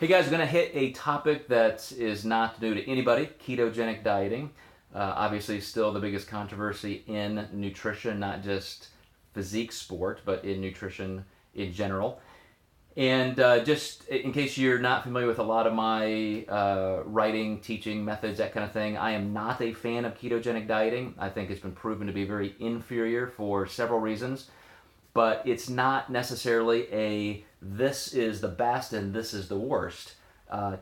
Hey guys, we're going to hit a topic that is not new to anybody, ketogenic dieting. Obviously still the biggest controversy in nutrition, not just physique sport, but in nutrition in general. And just in case you're not familiar with a lot of my writing, teaching methods, that kind of thing, I am not a fan of ketogenic dieting. I think it's been proven to be very inferior for several reasons. But it's not necessarily a this is the best and this is the worst.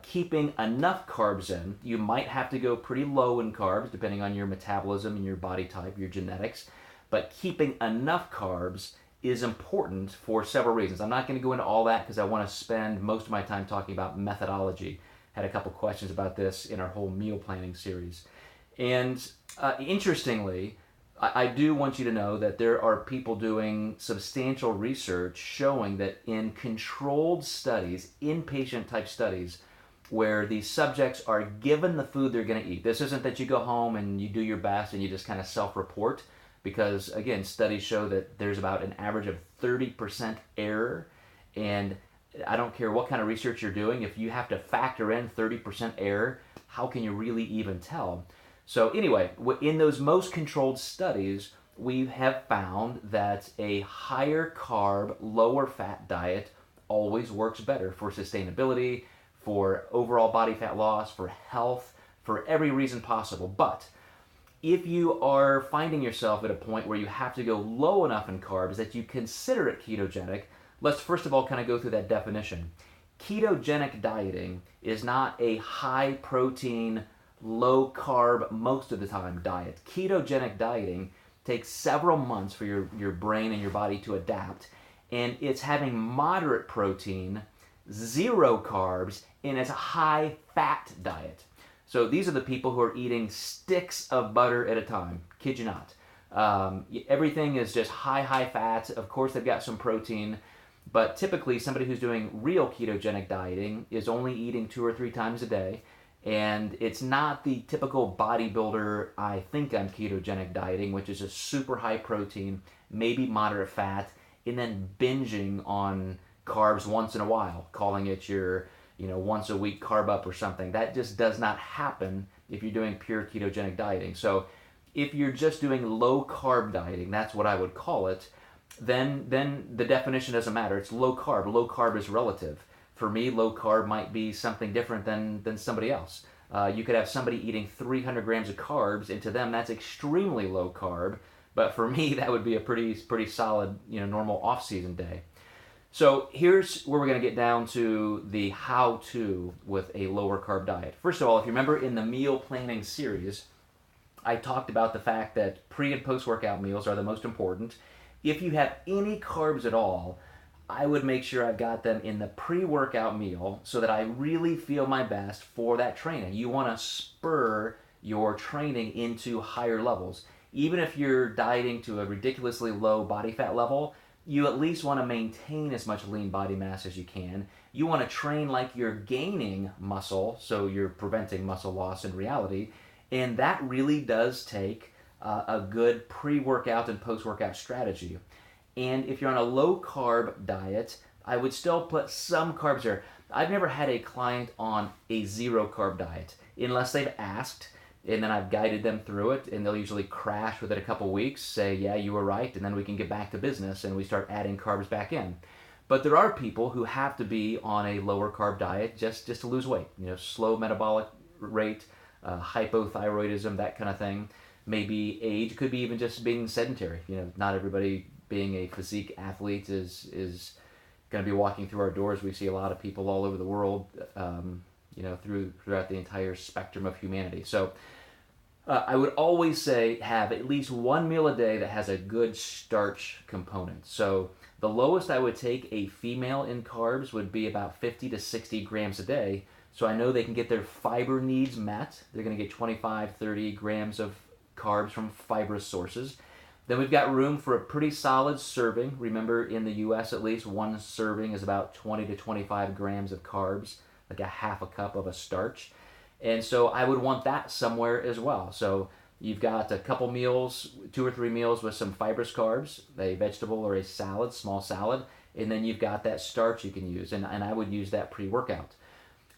Keeping enough carbs in, you might have to go pretty low in carbs depending on your metabolism and your body type, your genetics. But keeping enough carbs is important for several reasons. I'm not going to go into all that because I want to spend most of my time talking about methodology. Had a couple questions about this in our whole meal planning series. And interestingly, I do want you to know that there are people doing substantial research showing that in controlled studies, inpatient type studies, where the subjects are given the food they're going to eat. This isn't that you go home and you do your best and you just kind of self-report, because again, studies show that there's about an average of 30% error, and I don't care what kind of research you're doing, if you have to factor in 30% error, how can you really even tell? So anyway, in those most controlled studies, we have found that a higher carb, lower fat diet always works better for sustainability, for overall body fat loss, for health, for every reason possible. But if you are finding yourself at a point where you have to go low enough in carbs that you consider it ketogenic, let's first of all kind of go through that definition. Ketogenic dieting is not a high protein, low carb, most of the time diet. Ketogenic dieting takes several months for your brain and your body to adapt, and it's having moderate protein, zero carbs, and it's a high fat diet. So these are the people who are eating sticks of butter at a time. Kid you not. Everything is just high fat. Of course, they've got some protein, but typically somebody who's doing real ketogenic dieting is only eating 2 or 3 times a day. And it's not the typical bodybuilder, I think I'm ketogenic dieting, which is a super high protein, maybe moderate fat, and then binging on carbs once in a while, calling it your once a week carb up or something. That just does not happen if you're doing pure ketogenic dieting. So if you're just doing low carb dieting, that's what I would call it, then the definition doesn't matter. It's low carb. Low carb is relative. For me, low carb might be something different than somebody else. You could have somebody eating 300 grams of carbs, and to them that's extremely low carb. But for me, that would be a pretty solid, normal off-season day. So here's where we're going to get down to the how-to with a lower carb diet. First of all, if you remember in the meal planning series, I talked about the fact that pre- and post-workout meals are the most important. If you have any carbs at all, I would make sure I've got them in the pre-workout meal so that I really feel my best for that training. You want to spur your training into higher levels. Even if you're dieting to a ridiculously low body fat level, you at least want to maintain as much lean body mass as you can. You want to train like you're gaining muscle, so you're preventing muscle loss in reality. And that really does take a good pre-workout and post-workout strategy. And if you're on a low carb diet, I would still put some carbs there. I've never had a client on a zero carb diet unless they've asked, and then I've guided them through it, and they'll usually crash with it a couple weeks, say, yeah, you were right, and then we can get back to business and we start adding carbs back in. But there are people who have to be on a lower carb diet just to lose weight, slow metabolic rate, hypothyroidism, that kind of thing. Maybe age, could be even just being sedentary. Not everybody being a physique athlete is going to be walking through our doors. We see a lot of people all over the world, throughout the entire spectrum of humanity. So I would always say have at least one meal a day that has a good starch component. So the lowest I would take a female in carbs would be about 50 to 60 grams a day. So I know they can get their fiber needs met. They're going to get 25, 30 grams of carbs from fibrous sources. Then we've got room for a pretty solid serving. Remember, in the U.S. at least, one serving is about 20 to 25 grams of carbs, like a half a cup of a starch. And so I would want that somewhere as well. So you've got a couple meals, 2 or 3 meals with some fibrous carbs, a vegetable or a salad, small salad, and then you've got that starch you can use. And I would use that pre-workout.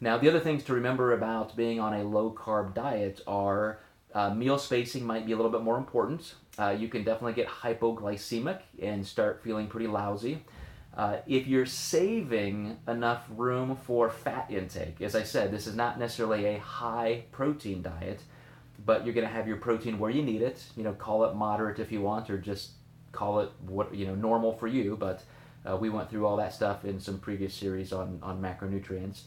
Now, the other things to remember about being on a low-carb diet are meal spacing might be a little bit more important. You can definitely get hypoglycemic and start feeling pretty lousy. If you're saving enough room for fat intake, as I said, this is not necessarily a high protein diet, but you're going to have your protein where you need it. Call it moderate if you want, or just call it normal for you. But we went through all that stuff in some previous series on macronutrients.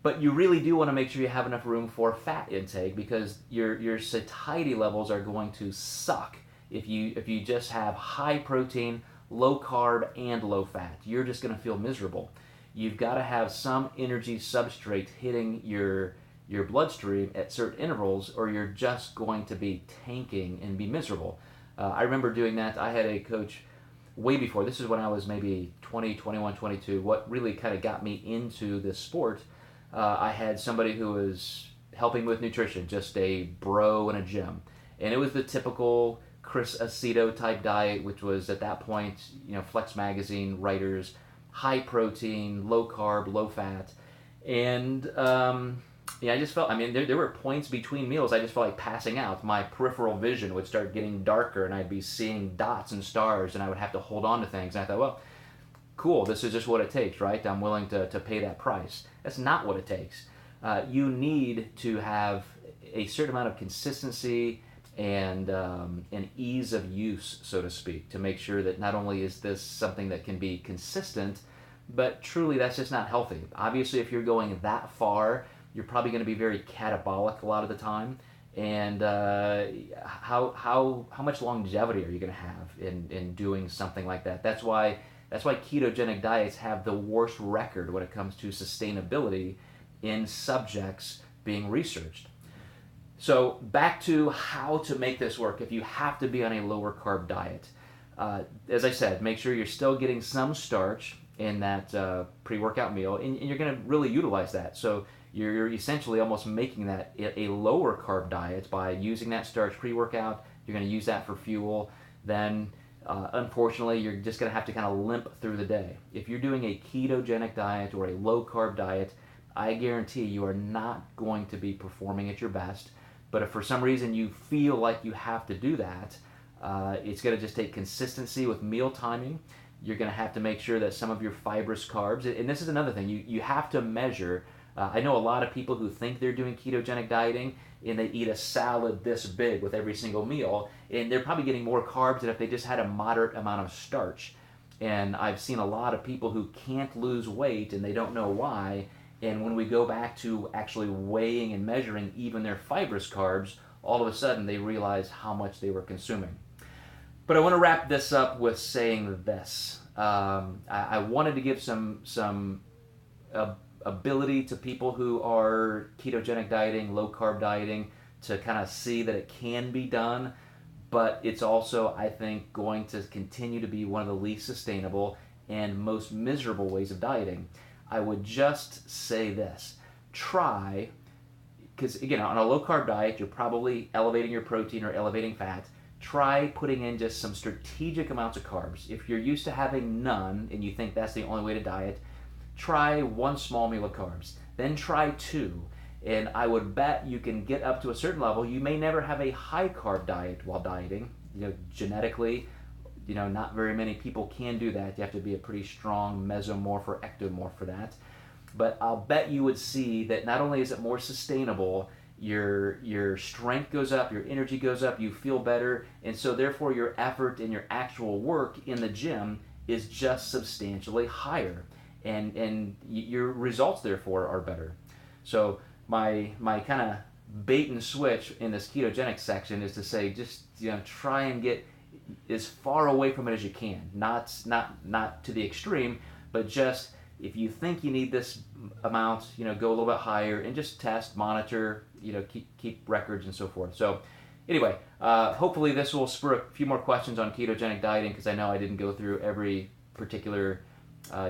But you really do want to make sure you have enough room for fat intake, because your satiety levels are going to suck if you just have high protein, low carb, and low fat. You're just going to feel miserable. You've got to have some energy substrate hitting your bloodstream at certain intervals, or you're just going to be tanking and be miserable. I remember doing that. I had a coach way before. This is when I was maybe 20, 21, 22. What really kind of got me into this sport, I had somebody who was helping with nutrition, just a bro in a gym. And it was the typical Chris Aceto type diet, which was at that point, Flex Magazine writers, high protein, low carb, low fat. And I just felt, there were points between meals I just felt like passing out. My peripheral vision would start getting darker, and I'd be seeing dots and stars, and I would have to hold on to things. And I thought, well, cool, this is just what it takes, right? I'm willing to pay that price. That's not what it takes. You need to have a certain amount of consistency and an ease of use, so to speak, to make sure that not only is this something that can be consistent, but truly that's just not healthy. Obviously, if you're going that far, you're probably going to be very catabolic a lot of the time. And how much longevity are you going to have in doing something like that? That's why ketogenic diets have the worst record when it comes to sustainability in subjects being researched. So back to how to make this work if you have to be on a lower carb diet. As I said, make sure you're still getting some starch in that pre-workout meal, and you're going to really utilize that. So you're essentially almost making that a lower carb diet by using that starch pre-workout. You're going to use that for fuel. Then unfortunately, you're just going to have to kind of limp through the day. If you're doing a ketogenic diet or a low carb diet, I guarantee you are not going to be performing at your best. But if for some reason you feel like you have to do that, it's going to just take consistency with meal timing. You're going to have to make sure that some of your fibrous carbs, and this is another thing, you have to measure. I know a lot of people who think they're doing ketogenic dieting, and they eat a salad this big with every single meal, and they're probably getting more carbs than if they just had a moderate amount of starch. And I've seen a lot of people who can't lose weight, and they don't know why. And when we go back to actually weighing and measuring even their fibrous carbs, all of a sudden they realize how much they were consuming. But I want to wrap this up with saying this. I wanted to give some ability to people who are ketogenic dieting, low carb dieting, to kind of see that it can be done, but it's also, I think, going to continue to be one of the least sustainable and most miserable ways of dieting. I would just say this: try, because again, on a low carb diet, you're probably elevating your protein or elevating fat. Try putting in just some strategic amounts of carbs. If you're used to having none and you think that's the only way to diet, try one small meal of carbs. Then try two. And I would bet you can get up to a certain level. You may never have a high carb diet while dieting. Genetically, not very many people can do that. You have to be a pretty strong mesomorph or ectomorph for that. But I'll bet you would see that not only is it more sustainable, your strength goes up, your energy goes up, you feel better, and so therefore your effort and your actual work in the gym is just substantially higher, and your results therefore are better. So my kind of bait and switch in this ketogenic section is to say, just try and get as far away from it as you can, not to the extreme, but just if you think you need this amount, go a little bit higher and just test, monitor, keep records and so forth. So anyway, hopefully this will spur a few more questions on ketogenic dieting, because I know I didn't go through every particular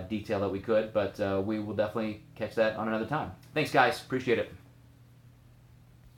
detail that we could, but we will definitely catch that on another time. Thanks guys, appreciate it.